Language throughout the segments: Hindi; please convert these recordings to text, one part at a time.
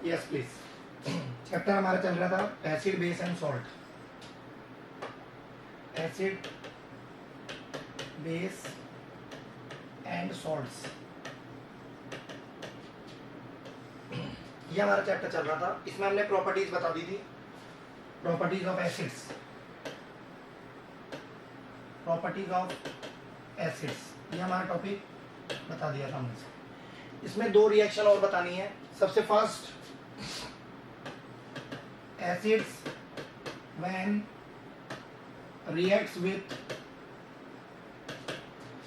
Yes please. चैप्टर हमारा चल रहा था acid base and salt. Acid base and salts, ये हमारा चैप्टर चल रहा था। इसमें हमने प्रॉपर्टीज बता दी थी, properties of acids, properties of acids, ये हमारा टॉपिक बता दिया था हमने। इसमें दो रिएक्शन और बतानी है। सबसे first, acids when reacts with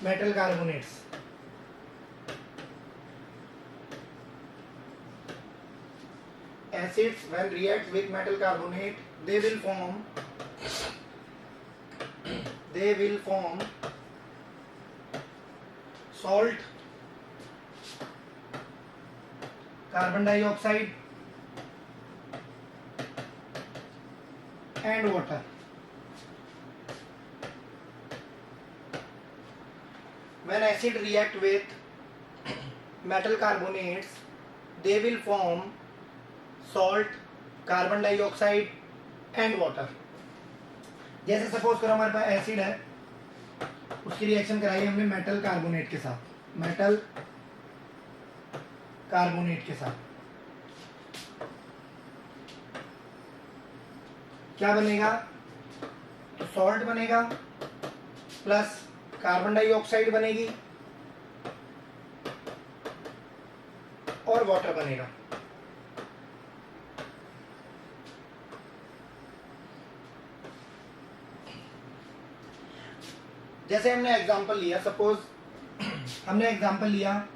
metal carbonates, acids when react with metal carbonate they will form salt, carbon dioxide and water. When acid react with metal carbonates they will form salt, carbon dioxide and water. जैसे सपोज करो हमारे पास एसिड है, उसकी रिएक्शन कराई हमने मेटल कार्बोनेट के साथ, मेटल कार्बोनेट के साथ, क्या बनेगा? तो सॉल्ट बनेगा प्लस कार्बन डाइऑक्साइड बनेगी और वाटर बनेगा। जैसे हमने एग्जांपल लिया, सपोज हमने एग्जांपल लिया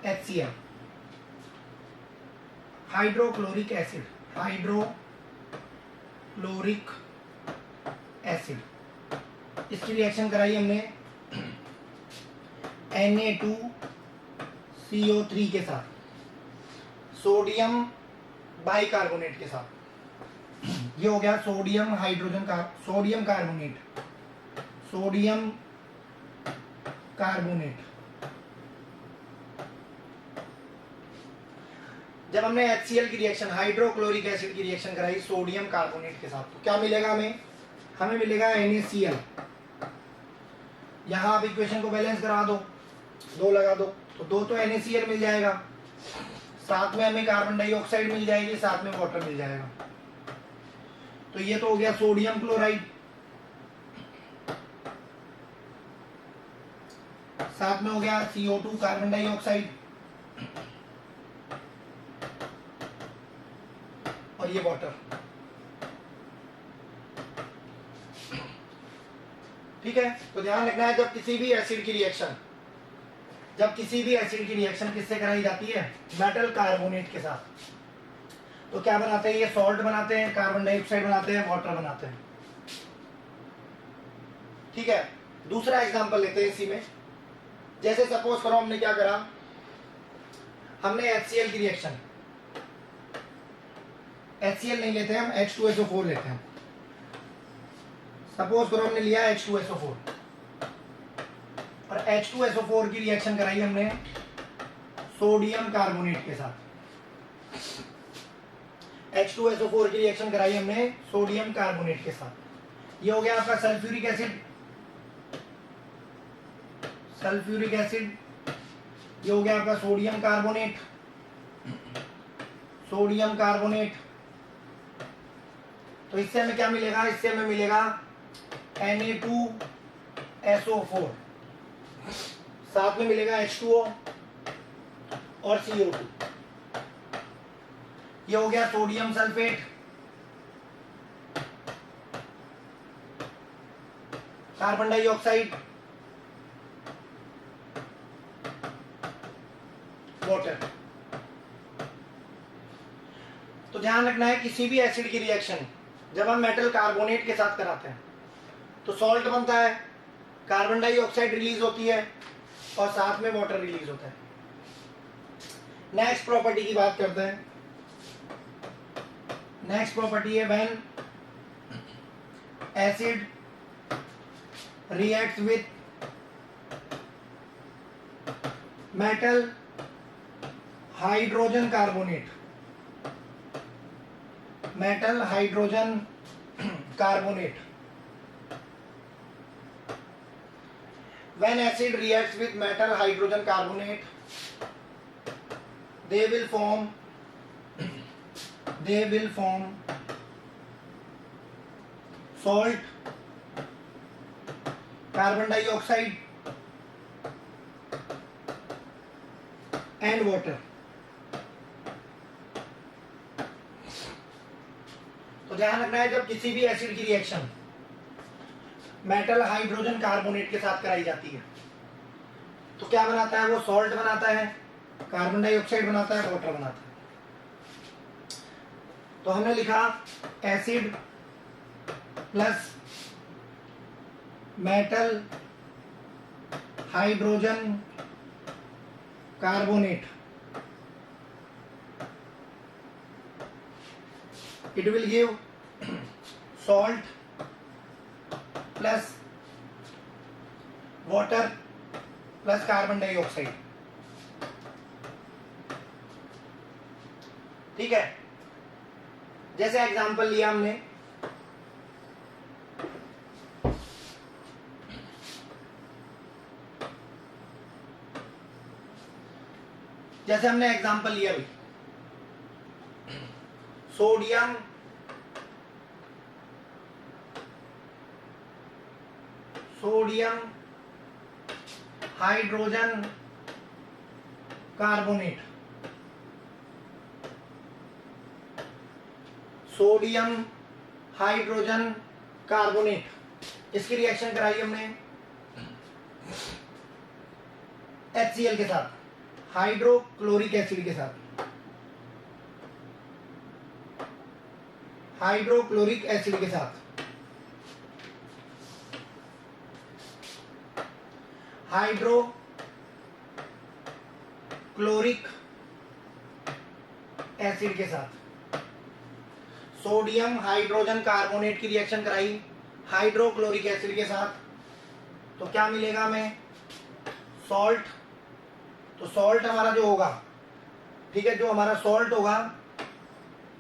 HCl, hydrochloric acid, hydrochloric acid, इसकी रिएक्शन कराई हमने Na2CO3 के साथ, सोडियम बाइकार्बोनेट के साथ। ये हो गया sodium sodium carbonate, sodium carbonate. जब हमने HCl की रिएक्शन, हाइड्रोक्लोरिक एसिड की रिएक्शन कराई सोडियम कार्बोनेट के साथ, तो क्या मिलेगा हमें मिलेगा NaCl। यहां आप इक्वेशन को बैलेंस करा दो, 2 लगा दो, तो 2 तो NaCl मिल जाएगा, साथ में हमें कार्बन डाइऑक्साइड मिल जाएगी, साथ में वाटर मिल जाएगा। तो ये तो हो गया सोडियम क्लोराइड, साथ में हो गया CO2 कार्बन डाइऑक्साइड, और ये वाटर। ठीक है, तो ध्यान रखना है जब किसी भी एसिड की रिएक्शन किससे कराई जाती है? मेटल कार्बोनेट के साथ, तो क्या बनाते हैं? ये सॉल्ट बनाते हैं, कार्बन डाइऑक्साइड बनाते हैं, वाटर बनाते हैं। ठीक है, दूसरा एग्जांपल लेते हैं इसी में। जैसे सपोज करो हमने क्या करा, हमने HCl की रिएक्शन, HCl नहीं लेते हम, H2SO4 लेते हैं। सपोज करो हमने लिया H2SO4 और H2SO4 की रिएक्शन कराई हमने सोडियम कार्बोनेट के साथ, H2SO4 की रिएक्शन कराई हमने सोडियम कार्बोनेट के साथ। ये हो गया आपका सल्फ्यूरिक एसिड, ये हो गया आपका सोडियम कार्बोनेट। तो इससे हमें क्या मिलेगा? इससे हमें मिलेगा Na2SO4, साथ में मिलेगा H2O और CO2। ये हो गया sodium sulphate, carbon dioxide, water. तो ध्यान रखना है किसी भी एसिड की रिएक्शन जब हम मेटल कार्बोनेट के साथ कराते हैं तो सॉल्ट बनता है, कार्बन डाइऑक्साइड रिलीज होती है और साथ में वाटर रिलीज होता है। नेक्स्ट प्रॉपर्टी की बात करते हैं। नेक्स्ट प्रॉपर्टी है when acid reacts with metal hydrogen carbonate, metal hydrogen carbonate. When acid reacts with metal hydrogen carbonate, they will form salt, carbon dioxide and water. तो ध्यान रखना है, जब किसी भी एसिड की रिएक्शन मेटल हाइड्रोजन कार्बोनेट के साथ कराई जाती है तो क्या बनाता है? वो सॉल्ट बनाता है, कार्बन डाइऑक्साइड बनाता है, वाटर बनाता है. तो हमने लिखा acid plus metal hydrogen carbonate, it will give salt plus water plus carbon dioxide. ठीक है, जैसे एग्जांपल लिया हमने, जैसे हमने एग्जांपल लिया भाई, sodium hydrogen carbonate, sodium hydrogen carbonate, इसकी रिएक्शन कराई हमने HCl के साथ, हाइड्रोक्लोरिक एसिड के साथ, हाइड्रोक्लोरिक एसिड के साथ, हाइड्रोक्लोरिक एसिड के साथ, सोडियम हाइड्रोजन कार्बोनेट की रिएक्शन कराई हाइड्रोक्लोरिक एसिड के साथ, तो क्या मिलेगा हमें? सॉल्ट. तो सॉल्ट हमारा जो होगा, ठीक है, जो हमारा सॉल्ट होगा,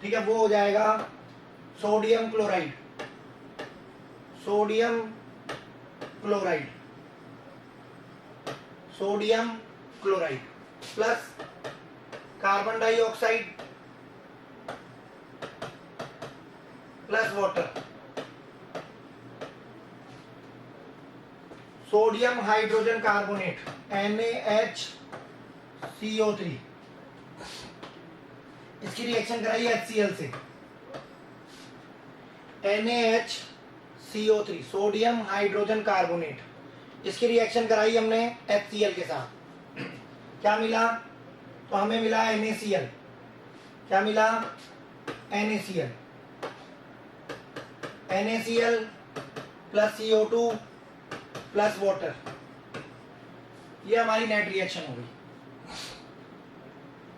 ठीक है, वो हो जाएगा sodium chloride, sodium chloride, sodium chloride plus carbon dioxide plus water, sodium hydrogen carbonate NaHCO3, इसकी रिएक्शन कराई HCl से, NaHCO3 सोडियम हाइड्रोजन कार्बोनेट, इसकी रिएक्शन कराई हमने HCl के साथ, क्या मिला? तो हमें मिला NaCl. क्या मिला? NaCl, NaCl plus CO2 plus water, ये हमारी नेट रिएक्शन हो गई.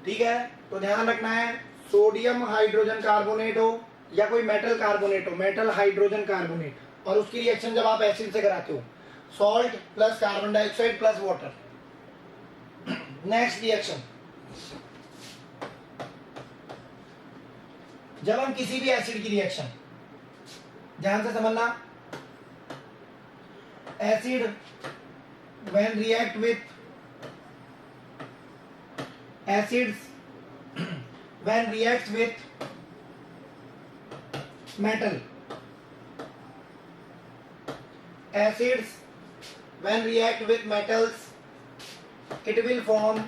ठीक है, तो ध्यान रखना है, सोडियम हाइड्रोजन कार्बोनेट हो या कोई मेटल कार्बोनेट हो, मेटल हाइड्रोजन कार्बोनेट, और उसकी रिएक्शन जब आप एसिड से कराते हो, salt plus carbon dioxide plus water. Next reaction, जब हम किसी भी एसिड की रिएक्शन, ध्यान से समझना, acid when react with acids when reacts with metal, acids when react with metals, it will form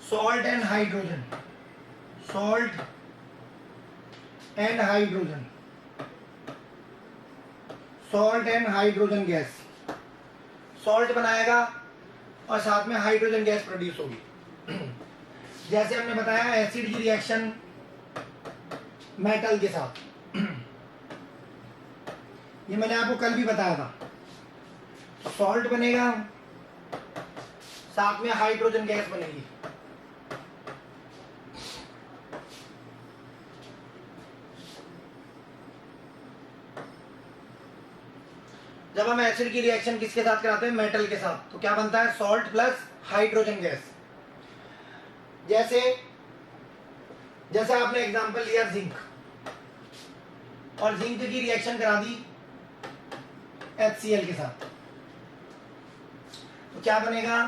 salt and hydrogen, salt and hydrogen, salt and hydrogen gas. Salt बनाएगा और साथ में हाइड्रोजन गैस प्रोड्यूस होगी. जैसे हमने बताया एसिड की रिएक्शन मेटल के साथ, ये मैंने आपको कल भी बताया था. सॉल्ट बनेगा, साथ में हाइड्रोजन गैस बनेगी. जब हम एसिड की रिएक्शन किसके साथ कराते हैं? मेटल के साथ, तो क्या बनता है? Salt plus hydrogen gas. जैसे जैसे आपने एग्जांपल लिया जिंक, और जिंक की रिएक्शन करा दी HCl के साथ, तो क्या बनेगा?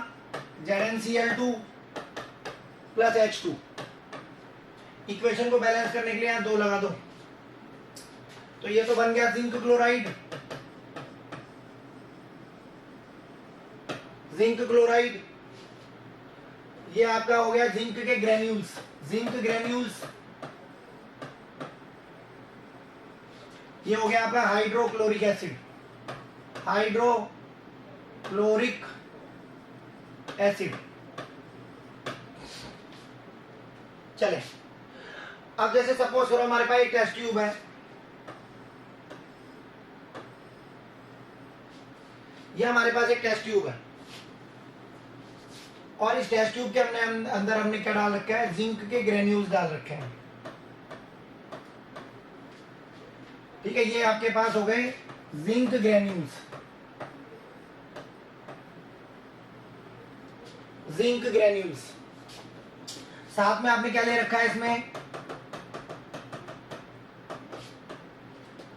ZnCl2 plus H2। इक्वेशन को बैलेंस करने के लिए यहाँ 2 लगा दो, तो ये तो बन गया जिंक क्लोराइड। जिंक क्लोराइड ये आपका हो गया जिंक के ग्रेन्यूल्स, जिंक ग्रेन्यूल्स। ये हो गया आपका हाइड्रोक्लोरिक एसिड, हाइड्रोक्लोरिक एसिड। चले, अब जैसे सपोज करो हमारे पास एक टेस्ट ट्यूब है, ये हमारे पास एक टेस्ट ट्यूब है, और इस टेस्ट ट्यूब के अंदर हमने क्या डाल रखा है? जिंक के ग्रेन्यूल्स डाल रखे हैं। ठीक है, ये आपके पास हो गए जिंक ग्रेन्यूल्स, जिंक ग्रेन्यूल्स। साथ में आपने क्या ले रखा है? इसमें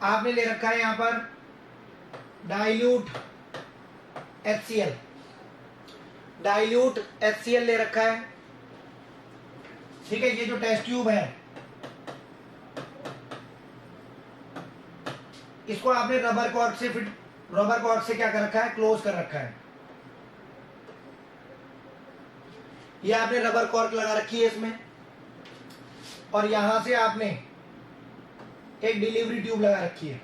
आपने ले रखा है यहां पर डाइल्यूट HCl, डाइल्यूट HCl ले रखा है। ठीक है, ये जो टेस्ट ट्यूब है इसको आपने रबर कॉर्क से क्या कर रखा है? क्लोज कर रखा है। ये आपने रबर कॉर्क लगा रखी है इसमें, और यहां से आपने एक डिलीवरी ट्यूब लगा रखी है।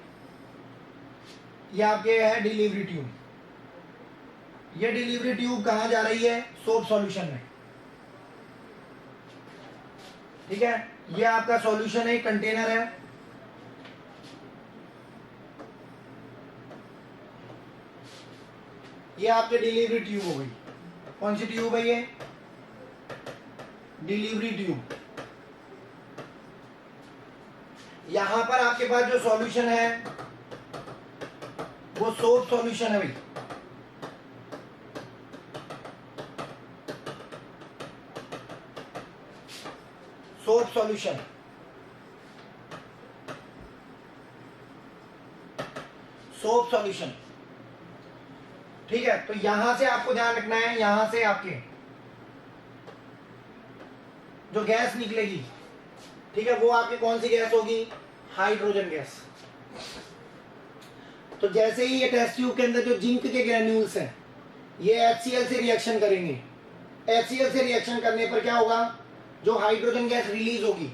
ये आपके है डिलीवरी ट्यूब। ये डिलीवरी ट्यूब कहां जा रही है? सोप सॉल्यूशन में। ठीक है, ये आपका सॉल्यूशन है, कंटेनर है। ये आपके डिलीवरी ट्यूब हो गई। कौन सी ट्यूब है ये? Delivery tube. यहां पर आपके पास जो सॉल्यूशन है वो सोप सॉल्यूशन है भाई। Soap solution, soap solution. ठीक है, तो यहां से आपको ध्यान रखना है, यहां से आपके जो गैस निकलेगी, ठीक है, वो आपकी कौन सी गैस होगी? Hydrogen gas. तो जैसे ही ये टेस्ट ट्यूब के अंदर जो जिंक के ग्रेन्यूल्स हैं ये HCl से रिएक्शन करेंगे, HCl से रिएक्शन करने पर क्या होगा? जो हाइड्रोजन गैस रिलीज होगी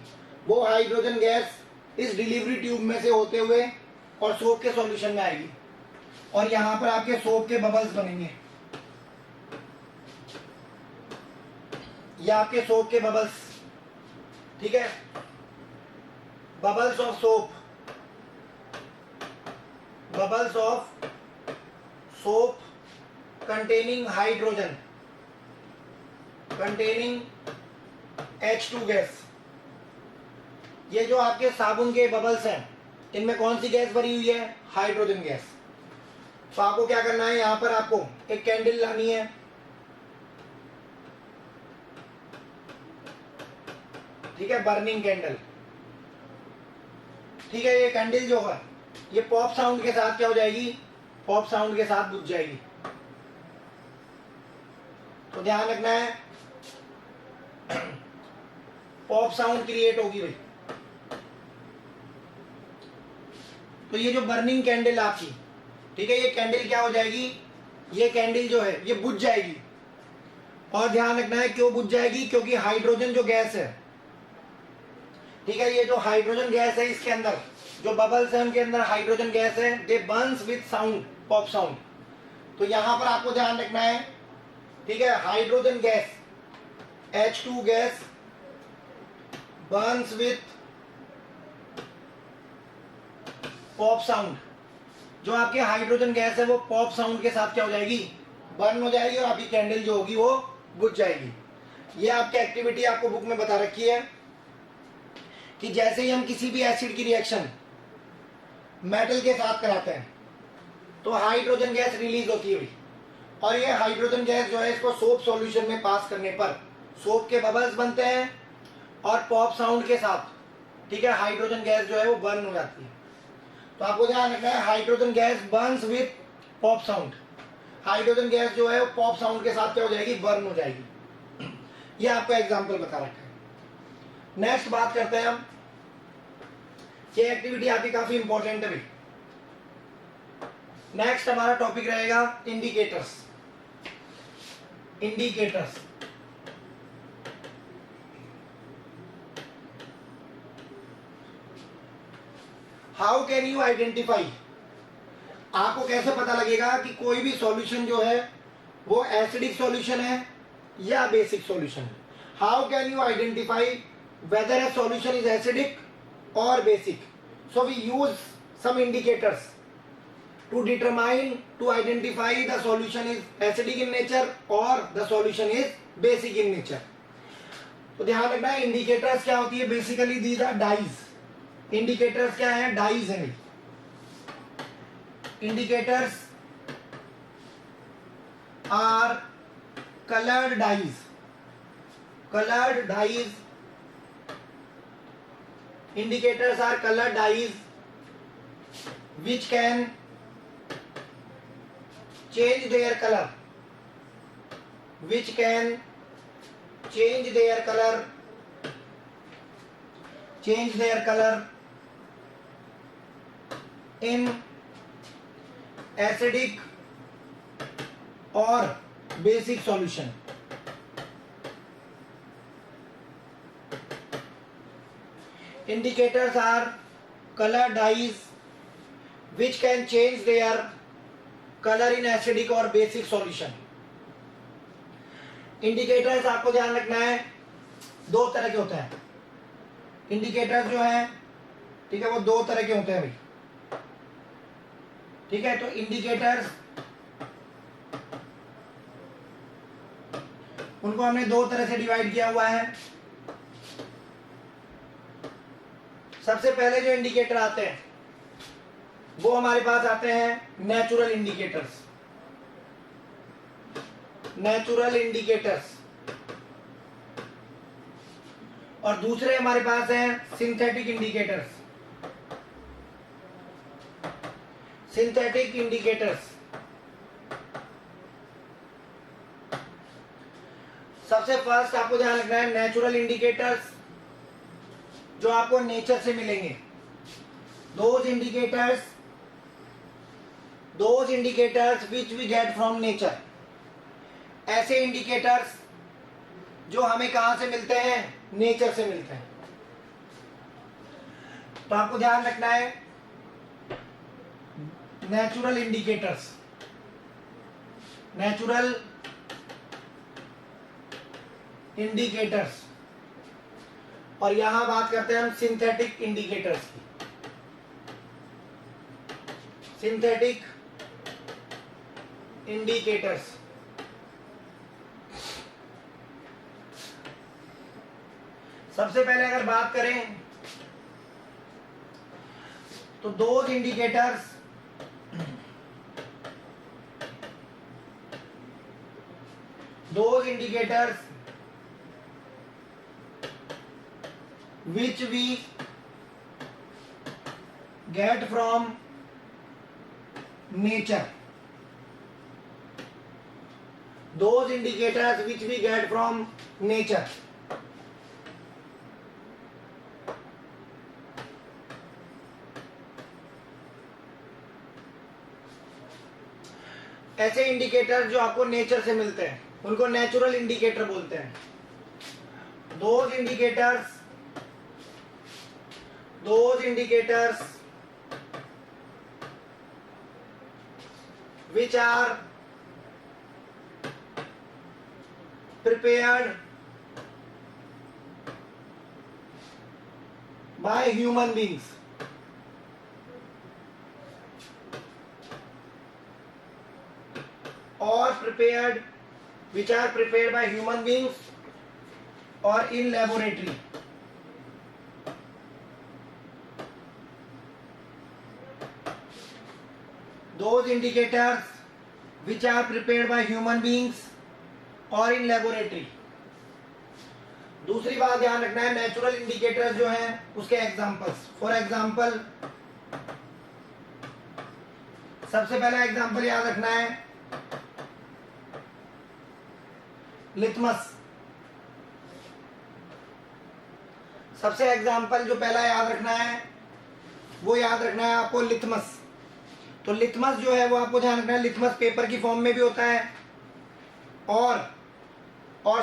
वो हाइड्रोजन गैस इस डिलीवरी ट्यूब में से होते हुए और सोप के सॉल्यूशन में आएगी, और यहां पर आपके सोप के बबल्स बनेंगे। ये आपके सोप के बबल्स, ठीक है, bubbles of soap, bubbles of soap containing hydrogen, containing H2 gas. ये जो आपके साबुन के बबल्स हैं इनमें कौन सी गैस भरी हुई है? Hydrogen gas. तो आपको क्या करना है? यहां पर आपको एक कैंडल लानी है, ठीक है, बर्निंग कैंडल। ठीक है, ये कैंडल जो है ये पॉप साउंड के साथ क्या हो जाएगी? पॉप साउंड के साथ बुझ जाएगी। तो ध्यान रखना है, पॉप साउंड क्रिएट होगी भाई। तो ये जो बर्निंग कैंडल आपकी, ठीक है, ये कैंडल क्या हो जाएगी? ये कैंडल जो है ये बुझ जाएगी। और ध्यान रखना है क्यों बुझ जाएगी? क्योंकि हाइड्रोजन जो गैस है, ठीक है, ये जो हाइड्रोजन गैस है इसके अंदर जो बबल्स है उनके अंदर हाइड्रोजन गैस है, they burns with sound, pop sound. तो यहां पर आपको ध्यान रखना है, ठीक है, hydrogen gas H2 gas burns with pop sound. जो आपके हाइड्रोजन गैस है वो पॉप साउंड के साथ क्या हो जाएगी? बर्न हो जाएगी, और आपकी कैंडल जो होगी वो बुझ जाएगी। ये आपकी एक्टिविटी आपको बुक में बता रखी है कि जैसे ही हम किसी भी एसिड की रिएक्शन मेटल के साथ कराते हैं तो हाइड्रोजन गैस रिलीज होती है, और ये हाइड्रोजन गैस जो है इसको सोप सॉल्यूशन में पास करने पर सोप के बबल्स बनते हैं और पॉप साउंड के साथ, ठीक है, हाइड्रोजन गैस जो है वो बर्न हो जाती है। तो आपको ध्यान रखना है, hydrogen gas Burns with pop sound. Hydrogen gas जो है वो पॉप साउंड के साथ क्या हो जाएगी, बर्न हो जाएगी। ये आपको एग्जांपल बता रखा है। नेक्स्ट बात करते हैं हम, ये एक्टिविटी आपकी काफी इंपॉर्टेंट है भाई। नेक्स्ट हमारा टॉपिक रहेगा indicators. Indicators how can you identify, आपको कैसे पता लगेगा कि कोई भी सॉल्यूशन जो है वो एसिडिक सॉल्यूशन है या बेसिक सॉल्यूशन है। How can you identify whether a solution is acidic और basic. So we use some indicators to determine, to identify the solution is acidic in nature or the solution is basic in nature. तो ध्यान रखना है, इंडिकेटर्स क्या होती है, basically these are dyes. Indicators क्या है, डाइज है। Indicators are coloured dyes. Coloured dyes, indicators are colored dyes which can change their color, which can change their color, change their color in acidic or basic solution. Indicators are color dyes which can change their color in acidic or basic solution. Indicators आपको ध्यान रखना है, दो तरह के होते हैं। इंडिकेटर्स जो है, ठीक है, वो दो तरह के होते हैं भाई, ठीक है। तो इंडिकेटर्स उनको हमने दो तरह से डिवाइड किया हुआ है। सबसे पहले जो इंडिकेटर आते हैं वो हमारे पास आते हैं नेचुरल इंडिकेटर्स। नेचुरल इंडिकेटर्स, और दूसरे हमारे पास हैं सिंथेटिक इंडिकेटर्स। सिंथेटिक इंडिकेटर्स, सबसे फर्स्ट आपको ध्यान रखना है, नेचुरल इंडिकेटर्स जो आपको नेचर से मिलेंगे। those indicators which we get from nature, ऐसे इंडिकेटर्स जो हमें कहां से मिलते हैं, नेचर से मिलते हैं। तो आपको ध्यान रखना है, नेचुरल इंडिकेटर्स, नेचुरल इंडिकेटर्स, और यहां बात करते हैं हम सिंथेटिक इंडिकेटर्स की। सिंथेटिक इंडिकेटर्स, सबसे पहले अगर बात करें तो those indicators which we get from nature, those indicators which we get from nature, ऐसे इंडिकेटर जो आपको नेचर से मिलते हैं उनको नेचुरल इंडिकेटर बोलते हैं। those indicators which are prepared by human beings, or which are prepared by human beings or in laboratory, those indicators which are prepared by human beings or in laboratory, दूसरी बात ध्यान रखना है, नेचुरल इंडिकेटर्स जो हैं उसके एग्जांपल्स। फॉर एग्जांपल, सबसे पहला एग्जांपल याद रखना है लिथमस। सबसे एग्जांपल जो पहला याद रखना है वो याद रखना है आपको लिथमस। तो लिथमस जो है वो आपको ध्यान रखना है, लिथमस पेपर की फॉर्म में भी होता है और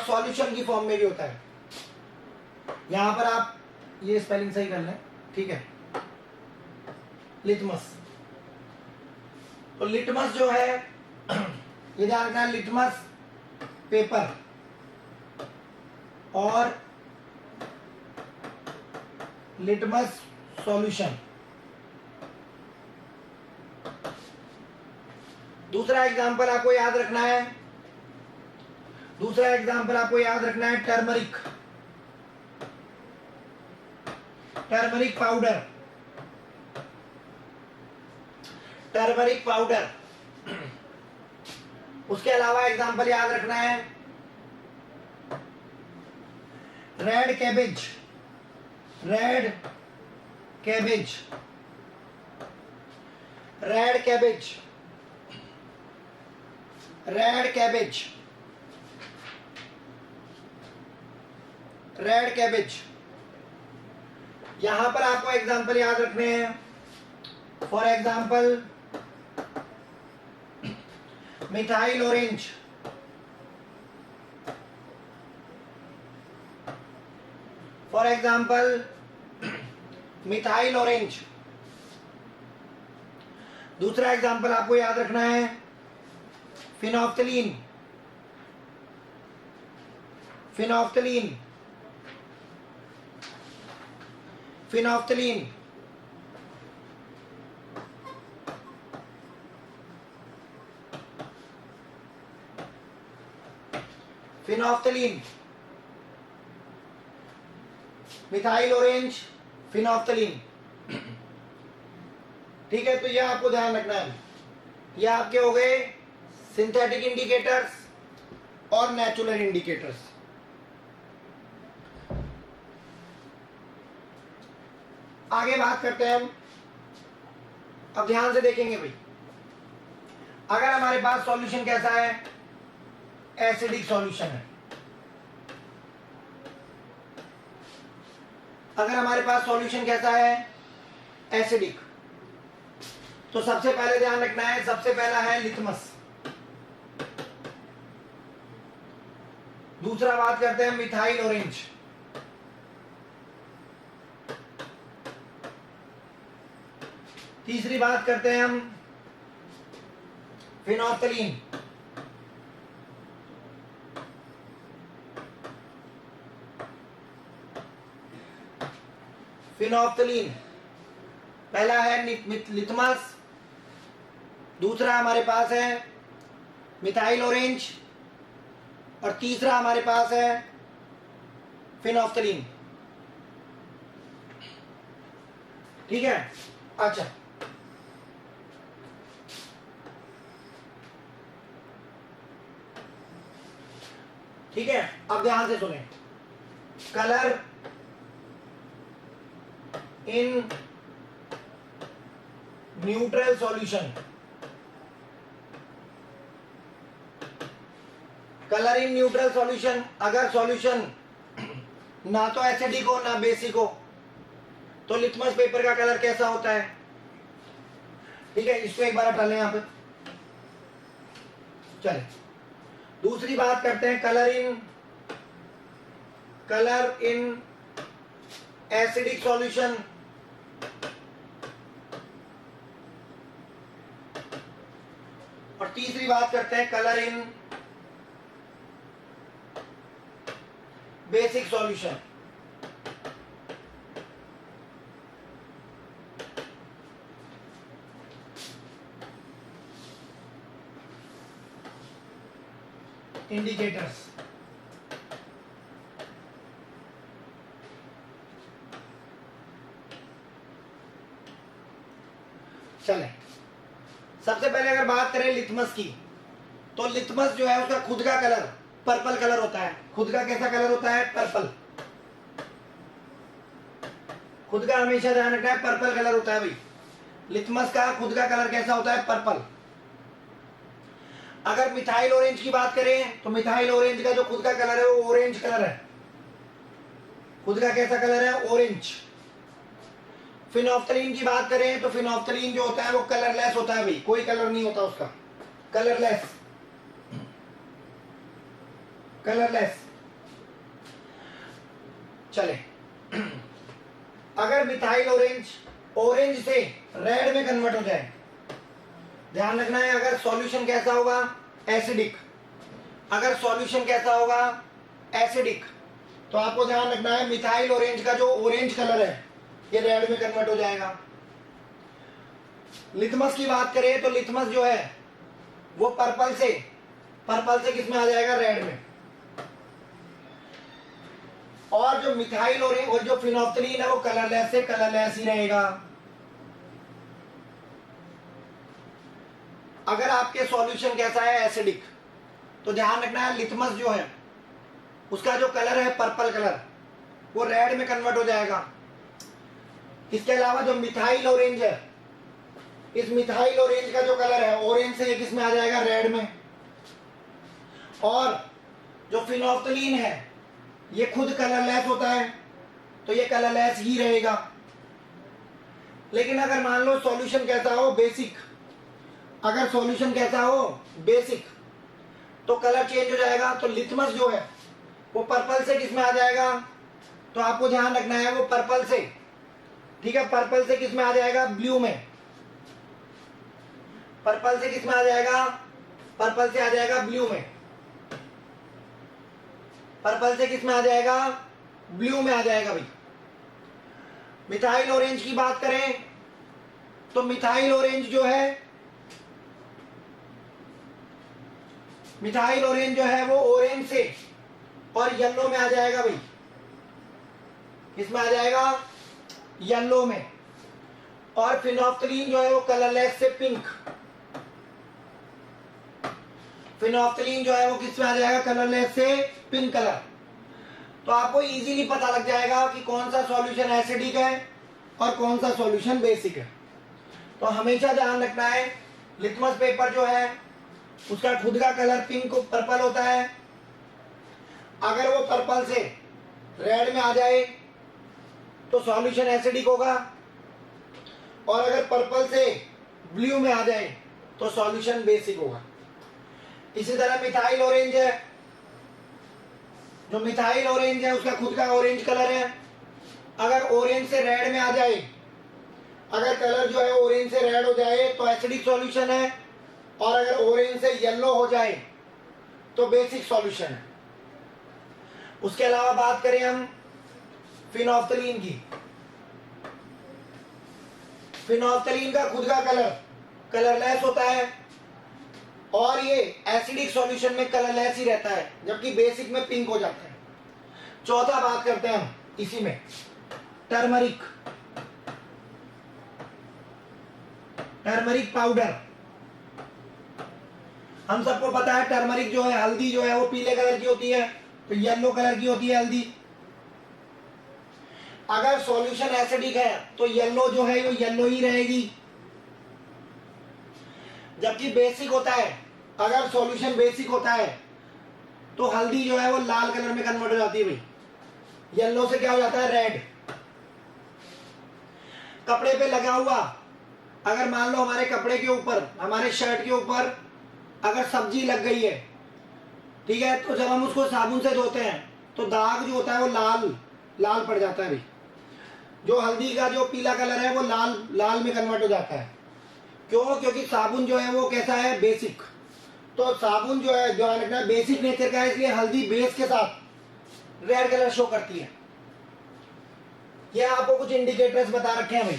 सॉल्यूशन की फॉर्म में भी होता है। यहां पर आप ये स्पेलिंग सही कर लें, ठीक है। लिथमस, तो लिटमस जो है ये ध्यान रखना है, लिटमस पेपर और लिटमस सॉल्यूशन। दूसरा एग्जांपल आपको याद रखना है, दूसरा एग्जांपल आपको याद रखना है turmeric, turmeric powder, turmeric powder. उसके अलावा एग्जांपल याद रखना है red cabbage, red cabbage, red cabbage, red cabbage, red cabbage. यहां पर आपको एग्जांपल याद रखने हैं। For example methyl orange, for example methyl orange. दूसरा एग्जांपल आपको याद रखना है phenolphthalein, phenolphthalein, phenolphthalein. Phenolphthalein, methyl orange, phenolphthalein, ठीक है। तो ये आपको ध्यान रखना है, ये आपके हो गए सिंथेटिक इंडिकेटर्स और नेचुरल इंडिकेटर्स। आगे बात करते हैं हम। अब ध्यान से देखेंगे भाई, अगर हमारे पास सॉल्यूशन कैसा है, एसिडिक सॉल्यूशन है। अगर हमारे पास सॉल्यूशन कैसा है, एसिडिक, तो सबसे पहले ध्यान रखना है, सबसे पहला है लिथमस। दूसरा बात करते हैं मिथाइल ऑरेंज, तीसरी बात करते हैं हम फिनोफ्थलीन, फिनोफ्थलीन। पहला है लिथमस, दूसरा हमारे पास है मिथाइल ऑरेंज और तीसरा हमारे पास है फिनोफ्थलीन, ठीक है। अच्छा, ठीक है। अब ध्यान से सुने, colour in neutral solution, colour in neutral solution. अगर सॉल्यूशन ना तो एसिडिक हो ना बेसिक हो तो लिटमस पेपर का कलर कैसा होता है, ठीक है। इसको एक बार हटा लें यहां पे, चले। दूसरी बात करते हैं कलर इन एसिडिक सॉल्यूशन। और तीसरी बात करते हैं कलर इन बेसिक सॉल्यूशन। इंडिकेटर्स, चले। सबसे पहले अगर बात करें लिथमस की, तो लिथमस जो है उसका खुद का कलर पर्पल कलर होता है। खुद का कैसा कलर होता है, पर्पल। खुद का हमेशा ध्यान रखना है पर्पल कलर होता है भाई। लिथमस का खुद का कलर कैसा होता है? पर्पल। अगर मिथाइल ऑरेंज की बात करें तो मिथाइल ऑरेंज का जो खुद का कलर है वो ऑरेंज कलर है। खुद का कैसा कलर है? ऑरेंज। फिनोफ्थलीन की बात करें तो फिनोफ्थलीन जो होता है वो कलरलेस होता है भाई, कोई कलर नहीं होता उसका, कलरलेस। कलरलेस। चले अगर मिथाइल ऑरेंज ऑरेंज से रेड में कन्वर्ट हो जाए, ध्यान रखना है, अगर सॉल्यूशन कैसा होगा? एसिडिक। अगर सॉल्यूशन कैसा होगा? एसिडिक, तो आपको ध्यान रखना है मिथाइल ऑरेंज का जो ऑरेंज कलर है ये रेड में कन्वर्ट हो जाएगा। लिथमस की बात करें तो लिथमस जो है वो पर्पल से किस में आ जाएगा? रेड में। और जो मिथाइल ऑरेंज और जो फिनोफ्थलीन है वो कलरलेस से कलरलेस ही रहेगा। अगर आपके सॉल्यूशन कैसा है? एसिडिक, तो ध्यान रखना है लिथमस जो है उसका जो कलर है पर्पल कलर वो रेड में कन्वर्ट हो जाएगा। इसके अलावा जो मिथाइल ऑरेंज है, इस मिथाइल ऑरेंज का जो कलर है ऑरेंज से ये किस में आ जाएगा? रेड में। और जो फिनोफ्थलीन है ये खुद कलरलेस होता है तो ये कलरलेस ही रहेगा। लेकिन अगर मान लो सॉल्यूशन कैसा हो? बेसिक। अगर सॉल्यूशन कैसा हो? बेसिक, तो कलर चेंज हो जाएगा। तो लिथमस जो है वो पर्पल से किस में आ जाएगा? तो आपको ध्यान रखना है वो पर्पल से, ठीक है, पर्पल से किस में आ जाएगा? ब्लू में। पर्पल से किस में आ जाएगा? पर्पल से आ जाएगा ब्लू में। पर्पल से किस में आ जाएगा? ब्लू में आ जाएगा भाई। मिथाइल ऑरेंज की बात करें तो मिथाइल ऑरेंज जो है वो ऑरेंज से और येलो में आ जाएगा भाई। किसमें आ जाएगा? येलो में। और फिनोफ्थलीन जो है वो कलरलेस से पिंक। फिनोफ्थलीन जो है वो किसमें आ जाएगा? कलरलेस से पिंक कलर। तो आपको इजीली पता लग जाएगा कि कौन सा सॉल्यूशन एसिडिक है और कौन सा सॉल्यूशन बेसिक है। तो हमेशा ध्यान रखना है लिथमस पेपर जो है उसका खुद का कलर पिंक पर्पल होता है। अगर वो पर्पल से रेड में आ जाए तो सॉल्यूशन एसिडिक होगा, और अगर पर्पल से ब्लू में आ जाए तो सॉल्यूशन बेसिक होगा। इसी तरह मिथाइल ऑरेंज है, जो मिथाइल ऑरेंज है उसका खुद का ऑरेंज कलर है। अगर ऑरेंज से रेड में आ जाए, अगर कलर जो है ऑरेंज से रेड हो जाए तो एसिडिक सॉल्यूशन है, और अगर ऑरेंज से येलो हो जाए तो बेसिक सॉल्यूशन है। उसके अलावा बात करें हम फिनोफ्थलीन की, फिनोफ्थलीन का खुद का कलर कलरलेस होता है और ये एसिडिक सॉल्यूशन में कलरलेस ही रहता है, जबकि बेसिक में पिंक हो जाता है। चौथा बात करते हैं हम इसी में, टर्मरिक। टर्मरिक पाउडर, हम सबको पता है टर्मरिक जो है, हल्दी जो है वो पीले कलर की होती है, तो येलो कलर की होती है हल्दी। अगर सॉल्यूशन एसिडिक है तो येलो जो है वो येलो ही रहेगी, जबकि बेसिक होता है, अगर सॉल्यूशन बेसिक होता है तो हल्दी जो है वो लाल कलर में कन्वर्ट हो जाती है भाई, येलो से क्या हो जाता है? रेड। कपड़े पे लगा हुआ, अगर मान लो हमारे कपड़े के ऊपर, हमारे शर्ट के ऊपर अगर सब्जी लग गई है, ठीक है, तो जब हम उसको साबुन से धोते हैं तो दाग जो होता है वो लाल लाल पड़ जाता है भाई। जो हल्दी का जो पीला कलर है वो लाल लाल में कन्वर्ट हो जाता है। क्यों? क्योंकि साबुन जो है वो कैसा है? बेसिक। तो साबुन जो है जो है बेसिक नेचर का है, इसलिए हल्दी बेस के साथ रेड कलर शो करती है। ये आपको कुछ इंडिकेटर्स बता रखे हैं भाई,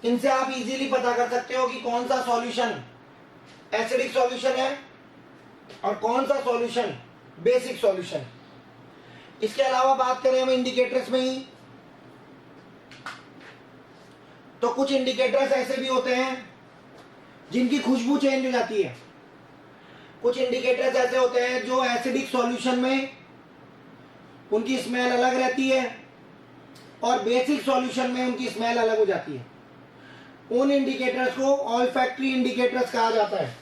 इनसे आप इजीली पता कर सकते हो कि कौन सा सॉल्यूशन एसिडिक सॉल्यूशन है और कौन सा सॉल्यूशन बेसिक सॉल्यूशन। इसके अलावा बात करें हम इंडिकेटर्स में ही, तो कुछ इंडिकेटर्स ऐसे भी होते हैं जिनकी खुशबू चेंज हो जाती है। कुछ इंडिकेटर्स ऐसे होते हैं जो एसिडिक सॉल्यूशन में उनकी स्मेल अलग रहती है, और बेसिक सॉल्यूशन में उनकी स्मेल अलग हो जाती है। उन इंडिकेटर्स को ऑल्फैक्टरी इंडिकेटर्स कहा जाता है।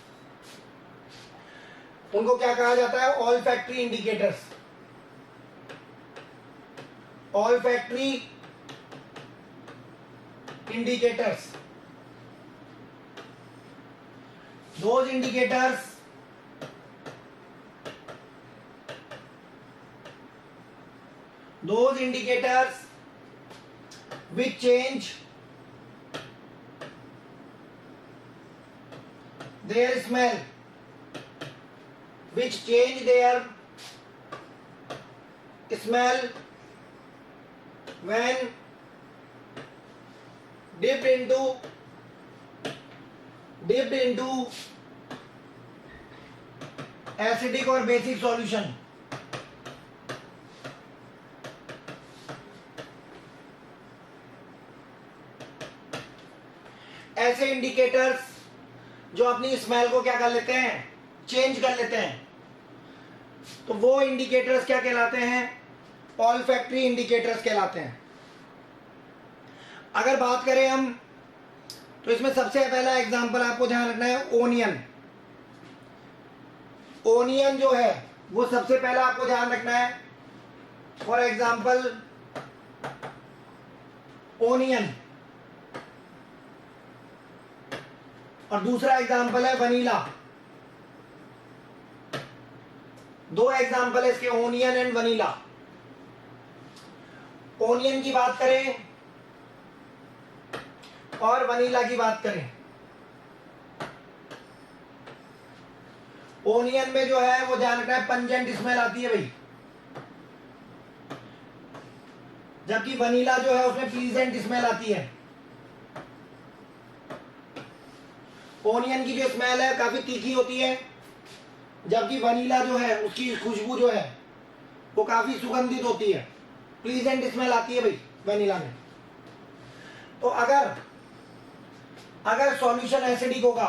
उनको क्या कहा जाता है? Olfactory indicators. Olfactory indicators. Those indicators which change their smell, when dipped into acidic or basic solution. ऐसे इंडिकेटर्स जो अपनी स्मेल को क्या कर लेते हैं? चेंज कर लेते हैं, तो वो इंडिकेटर्स क्या कहलाते हैं? ऑल्फैक्टरी इंडिकेटर्स कहलाते हैं। अगर बात करें हम, तो इसमें सबसे पहला एग्जांपल आपको ध्यान रखना है ओनियन। ओनियन जो है वो सबसे पहला आपको ध्यान रखना है। फॉर एग्जांपल ओनियन, और दूसरा एग्जांपल है वनीला। दो एग्जांपल है इसके, ओनियन एंड वनीला। ओनियन की बात करें और वनीला की बात करें, ओनियन में जो है वो ध्यान रखना है पंजेंट स्मेल आती है भाई, जबकि वनीला जो है उसमें प्लीजेंट स्मेल आती है। ओनियन की जो स्मेल है काफी तीखी होती है, जबकि वनीला जो है उसकी खुशबू जो है वो काफी सुगंधित होती है, प्लीजेंट स्मेल आती है भाई वनीला में। तो अगर सॉल्यूशन एसिडिक होगा,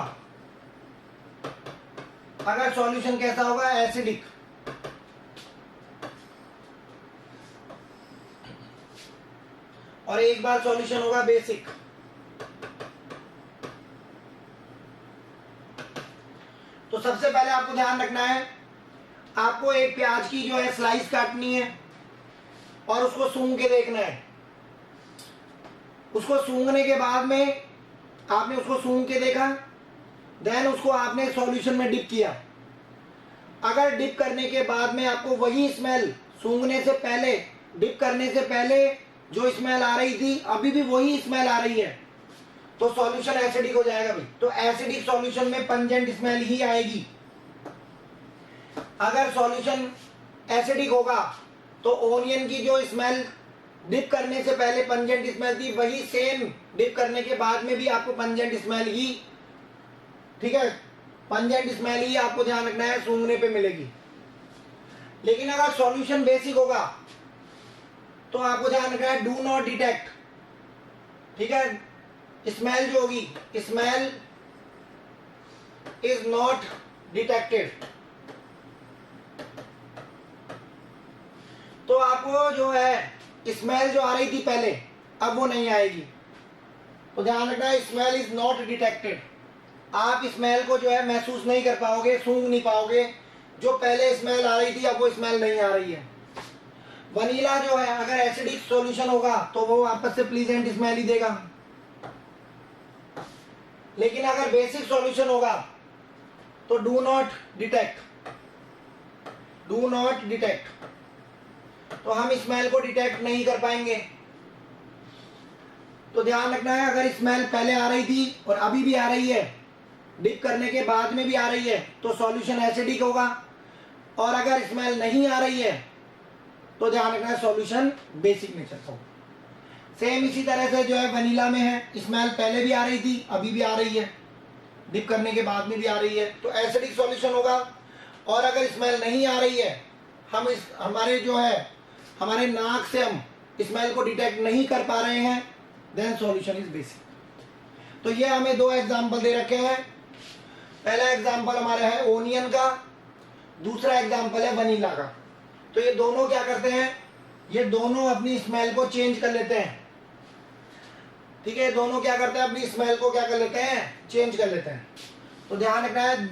अगर सॉल्यूशन कैसा होगा? एसिडिक, और एक बार सॉल्यूशन होगा बेसिक। तो सबसे पहले आपको ध्यान रखना है, आपको एक प्याज की जो है स्लाइस काटनी है और उसको सूंघ के देखना है। उसको सूंघने के बाद में आपने उसको सूंघ के देखा, देन उसको आपने सॉल्यूशन में डिप किया। अगर डिप करने के बाद में आपको वही स्मेल सूंघने से पहले, डिप करने से पहले जो स्मेल आ रही थी अभी भी वही स्मेल आ रही है, तो सॉल्यूशन एसिडिक हो जाएगा भाई। तो एसिडिक सॉल्यूशन में पंजेंट स्मेल ही आएगी। अगर सॉल्यूशन एसिडिक होगा तो ओनियन की जो स्मेल डिप करने से पहले पंजेंट स्मेल थी, वही सेम डिप करने के बाद में भी आपको पंजेंट स्मेल ही, ठीक है, पंजेंट स्मेल ही आपको ध्यान रखना है सूंघने पे मिलेगी। लेकिन अगर सॉल्यूशन बेसिक होगा तो आपको ध्यान रखना है डू नॉट डिटेक्ट, ठीक है। स्मेल जो होगी, स्मेल इज नॉट डिटेक्टेड। तो आपको जो है स्मेल जो आ रही थी पहले, अब वो नहीं आएगी। तो ध्यान रखना है स्मेल इज नॉट डिटेक्टेड। आप स्मेल को जो है महसूस नहीं कर पाओगे, सूंघ नहीं पाओगे। जो पहले स्मेल आ रही थी अब वो स्मेल नहीं आ रही है। वनीला जो है अगर एसिडिक सॉल्यूशन होगा तो वो वापस से प्लीजेंट स्मेल ही देगा, लेकिन अगर बेसिक सॉल्यूशन होगा तो do not detect, do not detect, तो हम स्मेल को डिटेक्ट नहीं कर पाएंगे। तो ध्यान रखना है अगर स्मेल पहले आ रही थी और अभी भी आ रही है, डिप करने के बाद में भी आ रही है, तो सॉल्यूशन एसिडिक होगा। और अगर स्मेल नहीं आ रही है तो ध्यान रखना है सॉल्यूशन बेसिक नेचर का होगा। सेम इसी तरह से जो है वनीला में है, स्मेल पहले भी आ रही थी अभी भी आ रही है, डिप करने के बाद में भी आ रही है, तो एसिडिक सॉल्यूशन होगा। और अगर स्मेल नहीं आ रही है, हम हमारे जो है हमारे नाक से हम स्मेल को डिटेक्ट नहीं कर पा रहे हैं, देन सॉल्यूशन इज बेसिक। तो ये हमें दो एग्जांपल दे रखे हैं। पहला एग्जांपल हमारा है ओनियन का, दूसरा एग्जांपल है वनीला का। तो ये दोनों क्या करते हैं? ये दोनों अपनी स्मेल को चेंज कर लेते हैं। ठीक है, दोनों क्या करते हैं, अपनी स्मेल को क्या कर लेते हैं, चेंज कर लेते हैं। तो ध्यान रखना है,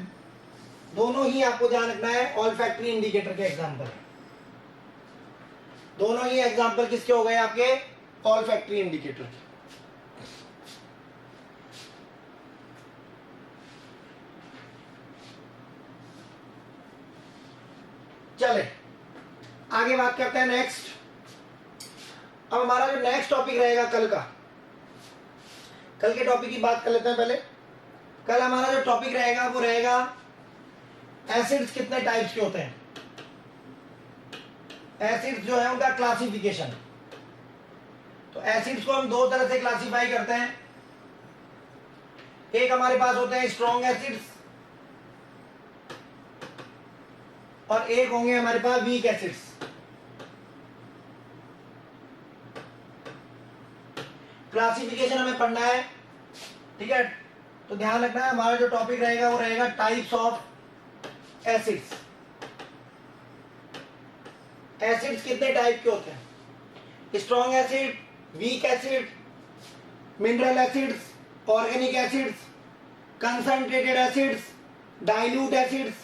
दोनों ही आपको ध्यान रखना है ऑल्फैक्टरी इंडिकेटर के एग्जांपल। दोनों ही एग्जांपल किसके हो गए आपके, ऑल्फैक्टरी इंडिकेटर के। चले आगे बात करते हैं नेक्स्ट। अब हमारा जो नेक्स्ट टॉपिक रहेगा कल का, कल के टॉपिक की बात कर लेते हैं पहले। कल हमारा जो टॉपिक रहेगा वो रहेगा एसिड्स कितने टाइप्स के होते हैं। एसिड्स जो है उनका क्लासिफिकेशन। तो एसिड्स को हम दो तरह से क्लासिफाई करते हैं। एक हमारे पास होते हैं स्ट्रॉन्ग एसिड्स और एक होंगे हमारे पास वीक एसिड्स। क्लासिफिकेशन हमें पढ़ना है, ठीक है। तो ध्यान रखना है, हमारा जो टॉपिक रहेगा वो रहेगा टाइप्स ऑफ एसिड्स। एसिड्स कितने टाइप के होते हैं, strong acid, weak acid, mineral acids, organic acids, concentrated acids, dilute acids.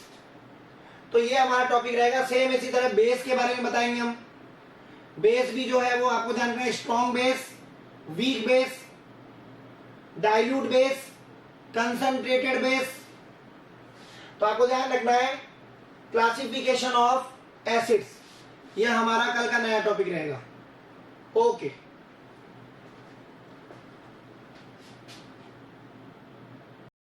तो ये हमारा टॉपिक रहेगा। सेम इसी तरह बेस के बारे में बताएंगे हम। बेस भी जो है वो आपको ध्यान रखना है, strong base, weak base, dilute base, concentrated base. तो आपको ध्यान रखना है क्लासिफिकेशन ऑफ एसिड्स, यह हमारा कल का नया टॉपिक रहेगा। ओके।